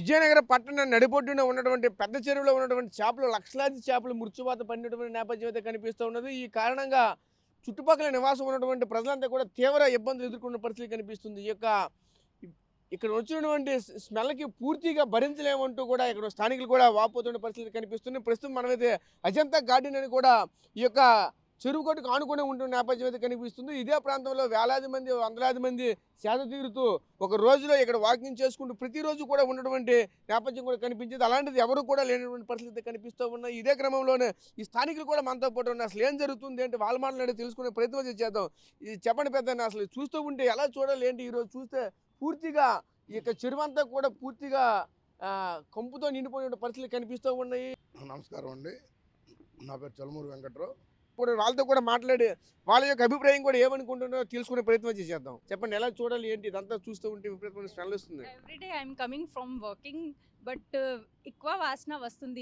విజయనగరం పట్టణ నడిబొడ్డున ఉన్నటువంటి పెద్ద చెరువులో ఉన్నటువంటి చేపలు లక్షలాది చేపలు మృత్యువాత పడినటువంటి నేపథ్యం అయితే కనిపిస్తూ ఉన్నది. ఈ కారణంగా చుట్టుపక్కల నివాసం ఉన్నటువంటి ప్రజలంతా కూడా తీవ్ర ఇబ్బందులు ఎదుర్కొన్న పరిస్థితి కనిపిస్తుంది. ఇక్కడ వచ్చినటువంటి స్మెల్కి పూర్తిగా భరించలేమంటూ కూడా ఇక్కడ స్థానికులు కూడా వాపోతున్న పరిస్థితి కనిపిస్తుంది. ప్రస్తుతం మనమైతే అజంతా గార్డెన్ అని కూడా ఈ యొక్క చెరువు కట్టుకు ఆనుకునే ఉంటున్న నేపథ్యం అయితే కనిపిస్తుంది. ఇదే ప్రాంతంలో వేలాది మంది వందలాది మంది సేద తీరుతూ ఒక రోజులో ఇక్కడ వాకింగ్ చేసుకుంటూ ప్రతిరోజు కూడా ఉన్నటువంటి నేపథ్యం కూడా కనిపించింది. అలాంటిది ఎవరు కూడా లేనటువంటి పరిస్థితి కనిపిస్తూ ఉన్నాయి. ఇదే క్రమంలోనే ఈ స్థానికులు కూడా మనతో పాటు ఉన్న అసలు ఏం జరుగుతుంది అంటే వాళ్ళ మాటలు తెలుసుకునే ప్రయత్నం చేద్దాం. ఇది చెప్పండి పెద్ద, అసలు చూస్తూ ఉంటే ఎలా చూడాలి ఏంటి? ఈరోజు చూస్తే పూర్తిగా ఈ యొక్క చెరువు అంతా కూడా పూర్తిగా కంపుతో నిండిపోయిన పరిస్థితులు కనిపిస్తూ ఉన్నాయి. నమస్కారం అండి, నా పేరు చలమూరి వెంకట్రావు. ఇప్పుడు వాళ్ళతో కూడా మాట్లాడి వాళ్ళ యొక్క అభిప్రాయం కూడా ఏమనుకుంటున్నారో తెలుసుకునే ప్రయత్నం చేద్దాం. చెప్పండి, ఎలా చూడాలి ఏంటి? ఇదంతా చూస్తూ ఉంటే విపరీతమైన స్మెల్ వస్తుంది. Everyday I'm coming from working but ఎక్కువ వాసన వస్తుంది